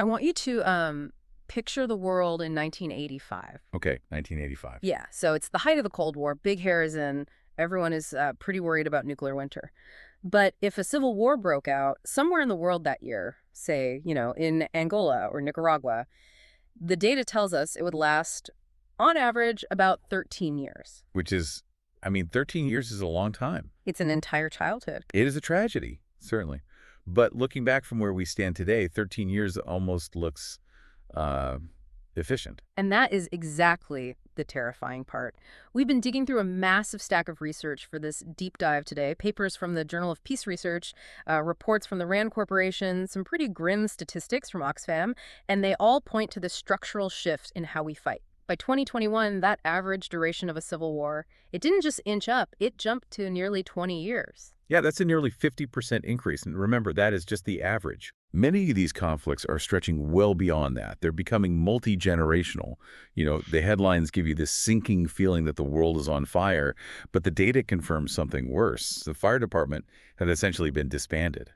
I want you to picture the world in 1985. Okay, 1985. Yeah, so it's the height of the Cold War. Big hair is in. Everyone is pretty worried about nuclear winter. But if a civil war broke out somewhere in the world that year, say, in Angola or Nicaragua, the data tells us it would last, on average, about 13 years. Which is, 13 years is a long time. It's an entire childhood. It is a tragedy, certainly. But looking back from where we stand today, 13 years almost looks efficient. And that is exactly the terrifying part. We've been digging through a massive stack of research for this deep dive today. Papers from the Journal of Peace Research, reports from the RAND Corporation, some pretty grim statistics from Oxfam, and they all point to the structural shift in how we fight. By 2021, that average duration of a civil war, it didn't just inch up, it jumped to nearly 20 years. Yeah, that's a nearly 50% increase. And remember, that is just the average. Many of these conflicts are stretching well beyond that. They're becoming multi-generational. The headlines give you this sinking feeling that the world is on fire, but the data confirms something worse. The fire department had essentially been disbanded.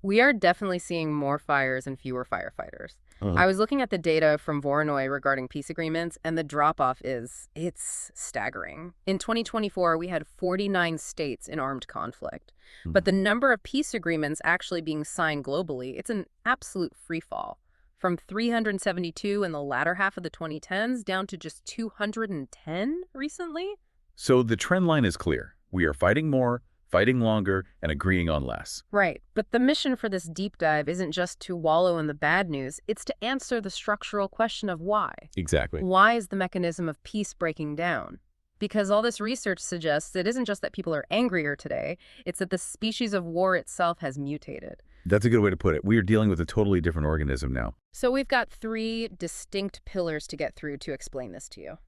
We are definitely seeing more fires and fewer firefighters. I was looking at the data from Voronoi regarding peace agreements, and the drop-off it's staggering. In 2024, we had 49 states in armed conflict. But the number of peace agreements actually being signed globally, it's an absolute freefall. From 372 in the latter half of the 2010s down to just 210 recently. So the trend line is clear. We are fighting more, fighting longer, and agreeing on less. Right. But the mission for this deep dive isn't just to wallow in the bad news. It's to answer the structural question of why. Exactly. Why is the mechanism of peace breaking down? Because all this research suggests it isn't just that people are angrier today, it's that the species of war itself has mutated. That's a good way to put it. We are dealing with a totally different organism now. So we've got three distinct pillars to get through to explain this to you.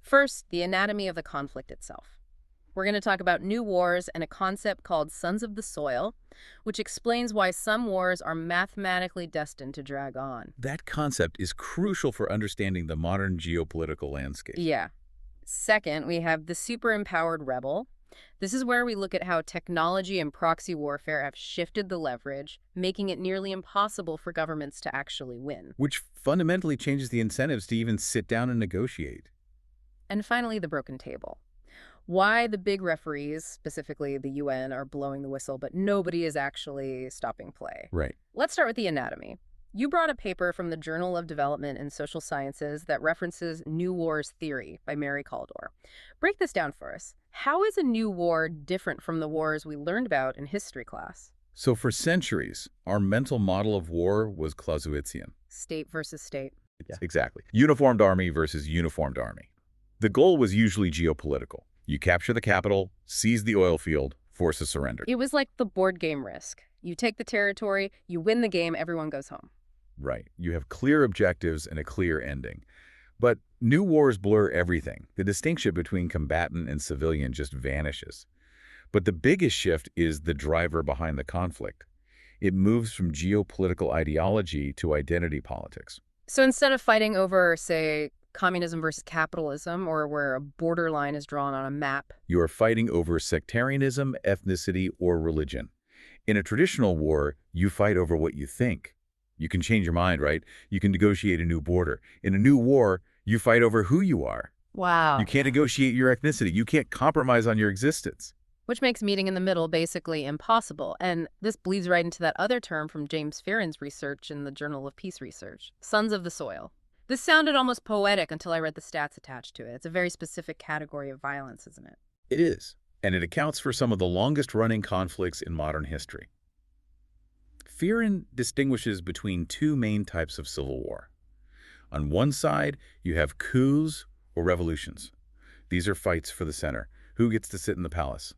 First, the anatomy of the conflict itself. We're going to talk about new wars and a concept called sons of the soil, which explains why some wars are mathematically destined to drag on. That concept is crucial for understanding the modern geopolitical landscape. Yeah. Second, we have the super-empowered rebel. This is where we look at how technology and proxy warfare have shifted the leverage, making it nearly impossible for governments to actually win. Which fundamentally changes the incentives to even sit down and negotiate. And finally, the broken table. Why the big referees, specifically the UN, are blowing the whistle, but nobody is actually stopping play. Right. Let's start with the anatomy. You brought a paper from the Journal of Development and Social Sciences that references New Wars Theory by Mary Kaldor. Break this down for us. How is a new war different from the wars we learned about in history class? So for centuries, our mental model of war was Clausewitzian. State versus state. Yeah. Exactly. Uniformed army versus uniformed army. The goal was usually geopolitical. You capture the capital, seize the oil field, force a surrender. It was like the board game Risk. You take the territory, you win the game, everyone goes home. Right. You have clear objectives and a clear ending. But new wars blur everything. The distinction between combatant and civilian just vanishes. But the biggest shift is the driver behind the conflict. It moves from geopolitical ideology to identity politics. So instead of fighting over, say, communism versus capitalism, or where a borderline is drawn on a map, you are fighting over sectarianism, ethnicity, or religion. In a traditional war, you fight over what you think. You can change your mind, right? You can negotiate a new border. In a new war, you fight over who you are. Wow. You can't negotiate your ethnicity. You can't compromise on your existence. Which makes meeting in the middle basically impossible. And this bleeds right into that other term from James Fearon's research in the Journal of Peace Research, sons of the soil. This sounded almost poetic until I read the stats attached to it. It's a very specific category of violence, isn't it? It is. And it accounts for some of the longest-running conflicts in modern history. Fearon distinguishes between two main types of civil war. On one side, you have coups or revolutions. These are fights for the center. Who gets to sit in the palace?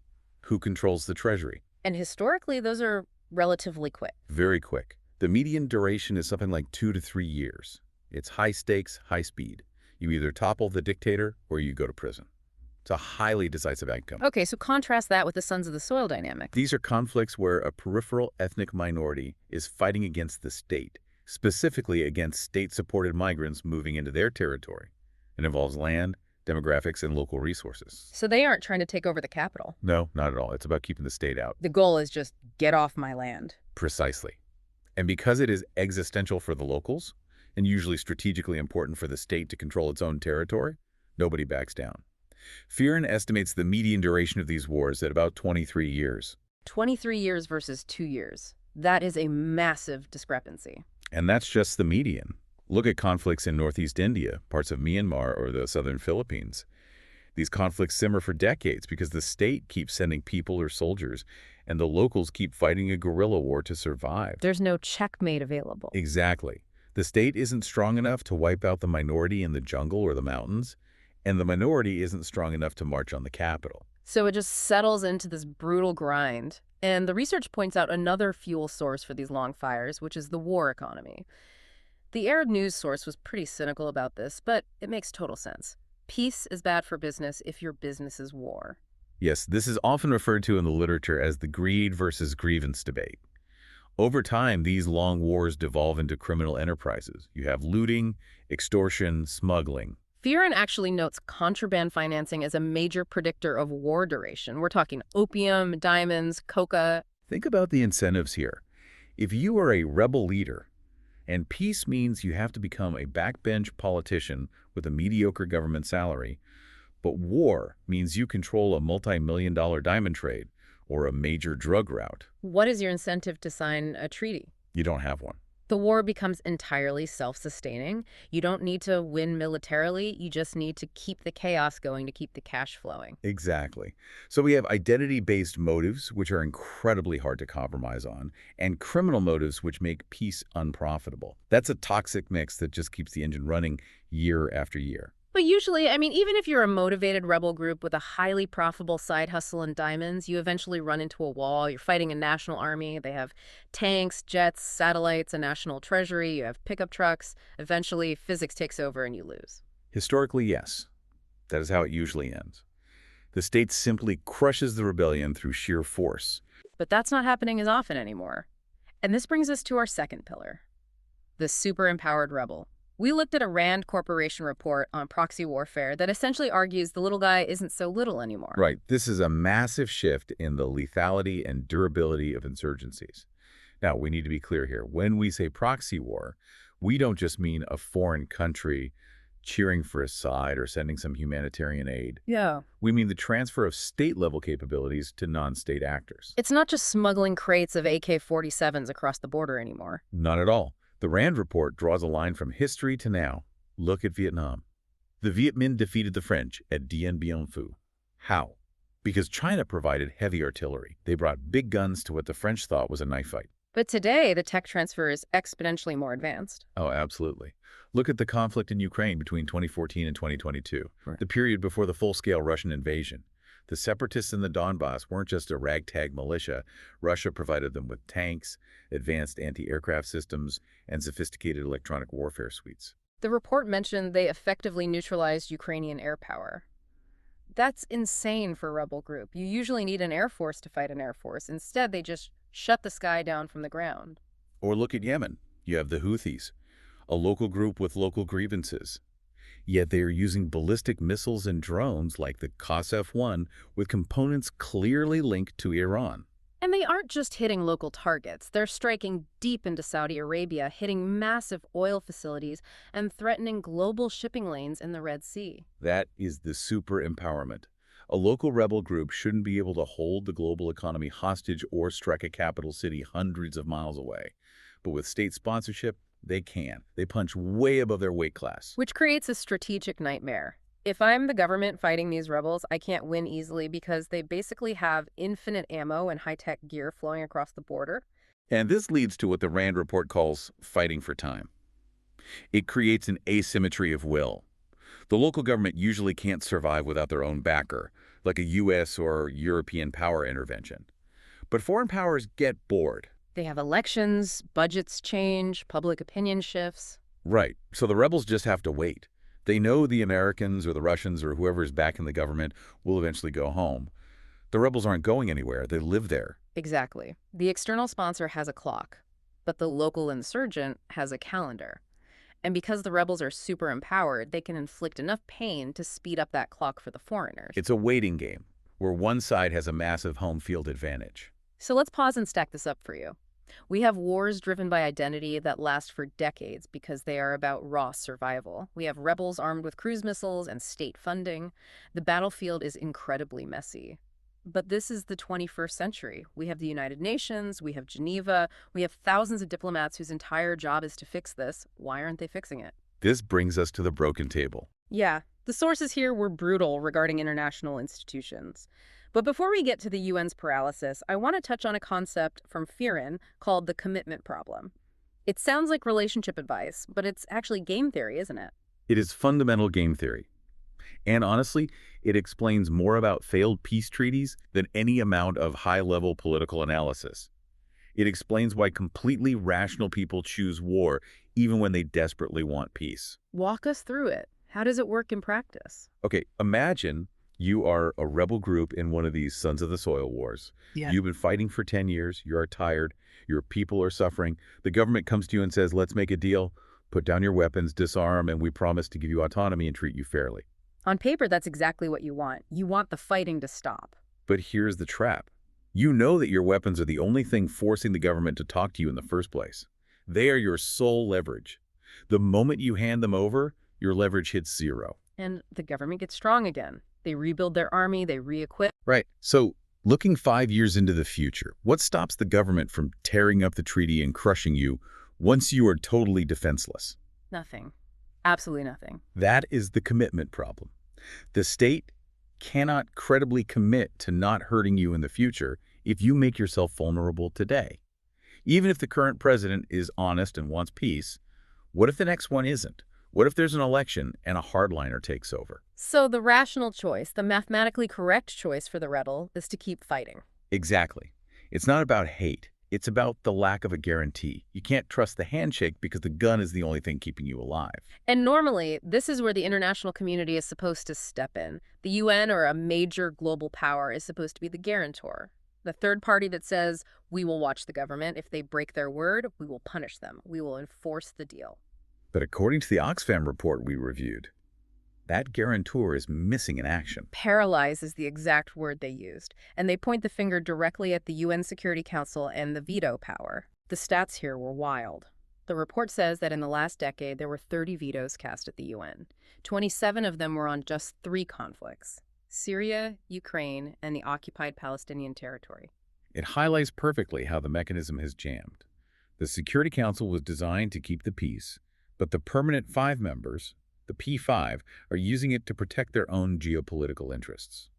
Who controls the treasury? And historically, those are relatively quick. Very quick. The median duration is something like 2 to 3 years. It's high stakes, high speed. You either topple the dictator or you go to prison. It's a highly decisive outcome. Okay, so contrast that with the sons of the soil dynamic. These are conflicts where a peripheral ethnic minority is fighting against the state, specifically against state-supported migrants moving into their territory. It involves land, demographics, and local resources. So they aren't trying to take over the capital. No, not at all. It's about keeping the state out. The goal is just get off my land. Precisely. And because it is existential for the locals, and usually strategically important for the state to control its own territory, nobody backs down. Fearon estimates the median duration of these wars at about 23 years. 23 years versus 2 years. That is a massive discrepancy. And that's just the median. Look at conflicts in northeast India, parts of Myanmar, or the southern Philippines. These conflicts simmer for decades because the state keeps sending people or soldiers, and the locals keep fighting a guerrilla war to survive. There's no checkmate available. Exactly. The state isn't strong enough to wipe out the minority in the jungle or the mountains, and the minority isn't strong enough to march on the capital. So it just settles into this brutal grind. And the research points out another fuel source for these long fires, which is the war economy. The Arab news source was pretty cynical about this, but it makes total sense. Peace is bad for business if your business is war. Yes, this is often referred to in the literature as the greed versus grievance debate. Over time, these long wars devolve into criminal enterprises. You have looting, extortion, smuggling. Fearon actually notes contraband financing as a major predictor of war duration. We're talking opium, diamonds, coca. Think about the incentives here. If you are a rebel leader, and peace means you have to become a backbench politician with a mediocre government salary, but war means you control a multi-million-dollar diamond trade or a major drug route. What is your incentive to sign a treaty? You don't have one. The war becomes entirely self-sustaining. You don't need to win militarily. You just need to keep the chaos going to keep the cash flowing. Exactly. So we have identity-based motives, which are incredibly hard to compromise on, and criminal motives, which make peace unprofitable. That's a toxic mix that just keeps the engine running year after year. But usually, even if you're a motivated rebel group with a highly profitable side hustle and diamonds, you eventually run into a wall. You're fighting a national army. They have tanks, jets, satellites, a national treasury. You have pickup trucks. Eventually, physics takes over and you lose. Historically, yes. That is how it usually ends. The state simply crushes the rebellion through sheer force. But that's not happening as often anymore. And this brings us to our second pillar, the super-empowered rebel. We looked at a Rand Corporation report on proxy warfare that essentially argues the little guy isn't so little anymore. Right. This is a massive shift in the lethality and durability of insurgencies. Now, we need to be clear here. When we say proxy war, we don't just mean a foreign country cheering for a side or sending some humanitarian aid. Yeah. We mean the transfer of state-level capabilities to non-state actors. It's not just smuggling crates of AK-47s across the border anymore. Not at all. The Rand report draws a line from history to now. Look at Vietnam. The Viet Minh defeated the French at Dien Bien Phu. How? Because China provided heavy artillery. They brought big guns to what the French thought was a knife fight. But today, the tech transfer is exponentially more advanced. Oh, absolutely. Look at the conflict in Ukraine between 2014 and 2022, Right. the period before the full-scale Russian invasion. The separatists in the Donbass weren't just a ragtag militia. Russia provided them with tanks, advanced anti-aircraft systems, and sophisticated electronic warfare suites. The report mentioned they effectively neutralized Ukrainian air power. That's insane for a rebel group. You usually need an air force to fight an air force. Instead, they just shut the sky down from the ground. Or look at Yemen. You have the Houthis, a local group with local grievances. Yet they are using ballistic missiles and drones like the Qasef-1 with components clearly linked to Iran. And they aren't just hitting local targets. They're striking deep into Saudi Arabia, hitting massive oil facilities, and threatening global shipping lanes in the Red Sea. That is the super empowerment. A local rebel group shouldn't be able to hold the global economy hostage or strike a capital city hundreds of miles away. But with state sponsorship, they can. They punch way above their weight class. Which creates a strategic nightmare. If I'm the government fighting these rebels, I can't win easily because they basically have infinite ammo and high-tech gear flowing across the border. And this leads to what the Rand report calls fighting for time. It creates an asymmetry of will. The local government usually can't survive without their own backer, like a U.S. or European power intervention. But foreign powers get bored. They have elections, budgets change, public opinion shifts. Right. So the rebels just have to wait. They know the Americans or the Russians or whoever is back in the government will eventually go home. The rebels aren't going anywhere. They live there. Exactly. The external sponsor has a clock, but the local insurgent has a calendar. And because the rebels are super empowered, they can inflict enough pain to speed up that clock for the foreigners. It's a waiting game where one side has a massive home field advantage. So let's pause and stack this up for you. We have wars driven by identity that last for decades because they are about raw survival. We have rebels armed with cruise missiles and state funding. The battlefield is incredibly messy. But this is the 21st century. We have the United Nations, we have Geneva, we have thousands of diplomats whose entire job is to fix this. Why aren't they fixing it? This brings us to the broken table. Yeah, the sources here were brutal regarding international institutions. But before we get to the UN's paralysis, I want to touch on a concept from Fearon called the commitment problem. It sounds like relationship advice, but it's actually game theory, isn't it? It is fundamental game theory. And honestly, it explains more about failed peace treaties than any amount of high-level political analysis. It explains why completely rational people choose war even when they desperately want peace. Walk us through it. How does it work in practice? Okay, imagine you are a rebel group in one of these Sons of the Soil wars. Yeah. You've been fighting for 10 years, you are tired, your people are suffering. The government comes to you and says, let's make a deal, put down your weapons, disarm, and we promise to give you autonomy and treat you fairly. On paper, that's exactly what you want. You want the fighting to stop. But here's the trap. You know that your weapons are the only thing forcing the government to talk to you in the first place. They are your sole leverage. The moment you hand them over, your leverage hits zero. And the government gets strong again. They rebuild their army, they re-equip. Right. So, looking 5 years into the future, what stops the government from tearing up the treaty and crushing you once you are totally defenseless? Nothing. Absolutely nothing. That is the commitment problem. The state cannot credibly commit to not hurting you in the future if you make yourself vulnerable today. Even if the current president is honest and wants peace, what if the next one isn't? What if there's an election and a hardliner takes over? So the rational choice, the mathematically correct choice for the rebel, is to keep fighting. Exactly. It's not about hate. It's about the lack of a guarantee. You can't trust the handshake because the gun is the only thing keeping you alive. And normally, this is where the international community is supposed to step in. The UN, or a major global power, is supposed to be the guarantor. The third party that says, we will watch the government. If they break their word, we will punish them. We will enforce the deal. But according to the Oxfam report we reviewed, that guarantor is missing in action. Paralyze is the exact word they used, and they point the finger directly at the UN Security Council and the veto power. The stats here were wild. The report says that in the last decade, there were 30 vetoes cast at the UN. 27 of them were on just 3 conflicts: Syria, Ukraine, and the occupied Palestinian territory. It highlights perfectly how the mechanism has jammed. The Security Council was designed to keep the peace, but the permanent 5 members, the P5, are using it to protect their own geopolitical interests.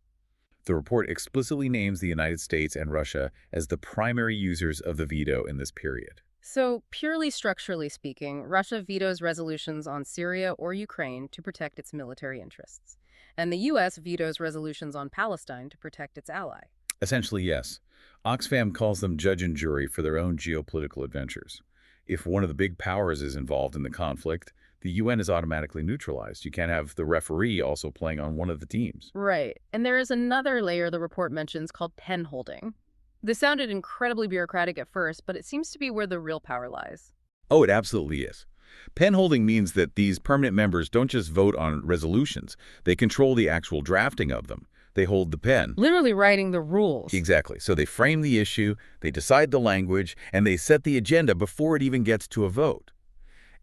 The report explicitly names the United States and Russia as the primary users of the veto in this period. So, purely structurally speaking, Russia vetoes resolutions on Syria or Ukraine to protect its military interests. And the U.S. vetoes resolutions on Palestine to protect its ally. Essentially, yes. Oxfam calls them judge and jury for their own geopolitical adventures. If one of the big powers is involved in the conflict, the UN is automatically neutralized. You can't have the referee also playing on one of the teams. Right. And there is another layer the report mentions called pen holding. This sounded incredibly bureaucratic at first, but it seems to be where the real power lies. Oh, it absolutely is. Pen holding means that these permanent members don't just vote on resolutions. They control the actual drafting of them. They hold the pen. Literally writing the rules. Exactly. So they frame the issue, they decide the language, and they set the agenda before it even gets to a vote.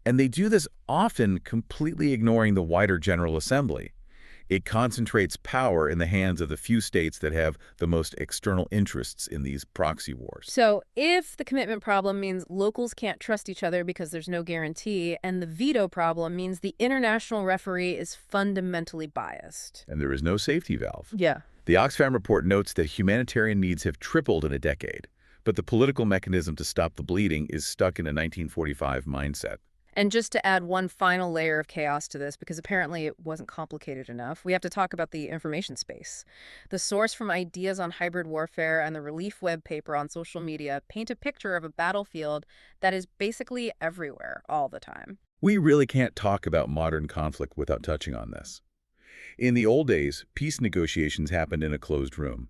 And they do this often completely ignoring the wider General Assembly. It concentrates power in the hands of the few states that have the most external interests in these proxy wars. So if the commitment problem means locals can't trust each other because there's no guarantee, and the veto problem means the international referee is fundamentally biased. And there is no safety valve. Yeah. The Oxfam report notes that humanitarian needs have tripled in a decade, but the political mechanism to stop the bleeding is stuck in a 1945 mindset. And just to add one final layer of chaos to this, because apparently it wasn't complicated enough, we have to talk about the information space. The source from Ideas on Hybrid Warfare and the Relief web paper on social media paint a picture of a battlefield that is basically everywhere all the time. We really can't talk about modern conflict without touching on this. In the old days, peace negotiations happened in a closed room.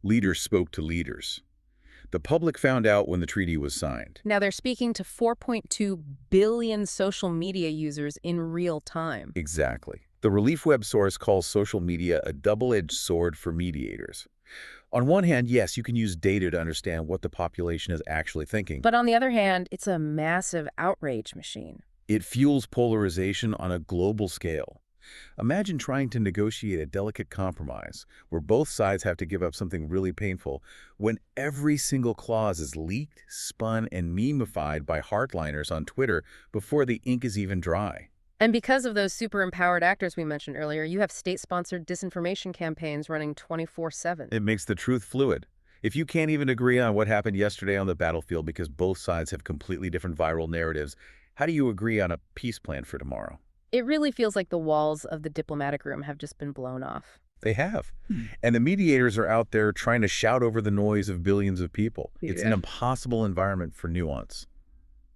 Leaders spoke to leaders. The public found out when the treaty was signed. Now they're speaking to 4.2 billion social media users in real time. Exactly. The Relief web source calls social media a double-edged sword for mediators. On one hand, yes, you can use data to understand what the population is actually thinking. But on the other hand, it's a massive outrage machine. It fuels polarization on a global scale. Imagine trying to negotiate a delicate compromise where both sides have to give up something really painful when every single clause is leaked, spun, and memeified by hardliners on Twitter before the ink is even dry. And because of those super empowered actors we mentioned earlier, you have state-sponsored disinformation campaigns running 24/7. It makes the truth fluid. If you can't even agree on what happened yesterday on the battlefield because both sides have completely different viral narratives, how do you agree on a peace plan for tomorrow? It really feels like the walls of the diplomatic room have just been blown off. They have. And the mediators are out there trying to shout over the noise of billions of people. It's an impossible environment for nuance.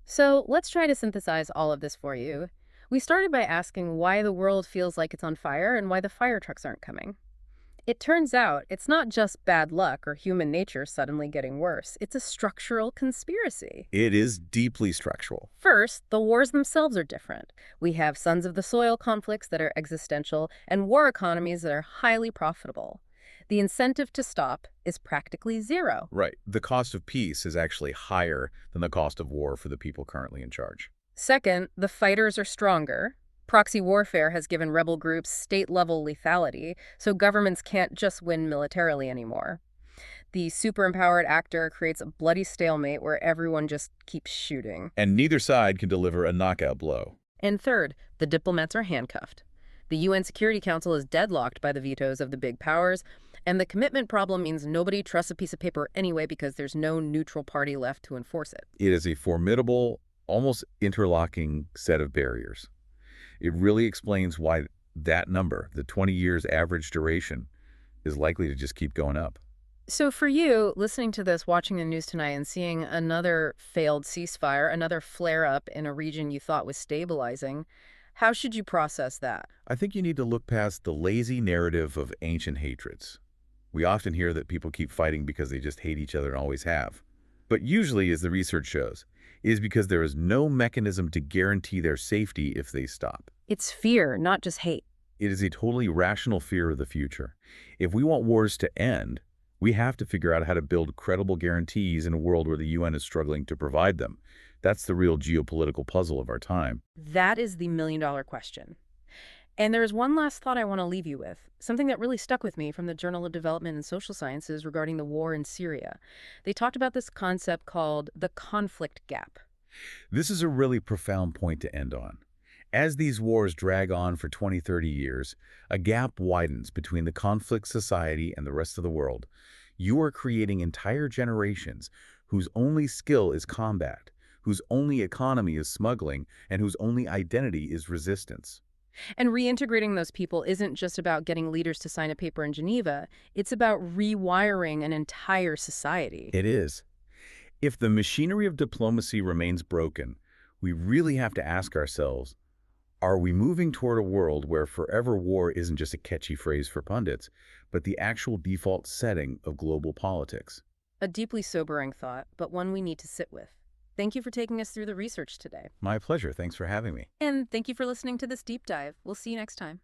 So let's try to synthesize all of this for you. We started by asking why the world feels like it's on fire and why the fire trucks aren't coming. It turns out it's not just bad luck or human nature suddenly getting worse. It's a structural conspiracy. It is deeply structural. First, the wars themselves are different. We have sons of the soil conflicts that are existential and war economies that are highly profitable. The incentive to stop is practically zero. Right. The cost of peace is actually higher than the cost of war for the people currently in charge. Second, the fighters are stronger. Proxy warfare has given rebel groups state-level lethality, so governments can't just win militarily anymore. The super-empowered actor creates a bloody stalemate where everyone just keeps shooting. And neither side can deliver a knockout blow. And third, the diplomats are handcuffed. The UN Security Council is deadlocked by the vetoes of the big powers, and the commitment problem means nobody trusts a piece of paper anyway because there's no neutral party left to enforce it. It is a formidable, almost interlocking set of barriers. It really explains why that number, the 20 years average duration, is likely to just keep going up. So for you, listening to this, watching the news tonight, and seeing another failed ceasefire, another flare-up in a region you thought was stabilizing, how should you process that? I think you need to look past the lazy narrative of ancient hatreds. We often hear that people keep fighting because they just hate each other and always have. But usually, as the research shows, it is because there is no mechanism to guarantee their safety if they stop. It's fear, not just hate. It is a totally rational fear of the future. If we want wars to end, we have to figure out how to build credible guarantees in a world where the UN is struggling to provide them. That's the real geopolitical puzzle of our time. That is the million-dollar question. And there's one last thought I want to leave you with, something that really stuck with me from the Journal of Development and Social Sciences regarding the war in Syria. They talked about this concept called the conflict gap. This is a really profound point to end on. As these wars drag on for 20, 30 years, a gap widens between the conflict society and the rest of the world. You are creating entire generations whose only skill is combat, whose only economy is smuggling, and whose only identity is resistance. And reintegrating those people isn't just about getting leaders to sign a paper in Geneva. It's about rewiring an entire society. It is. If the machinery of diplomacy remains broken, we really have to ask ourselves, are we moving toward a world where forever war isn't just a catchy phrase for pundits, but the actual default setting of global politics? A deeply sobering thought, but one we need to sit with. Thank you for taking us through the research today. My pleasure. Thanks for having me. And thank you for listening to this deep dive. We'll see you next time.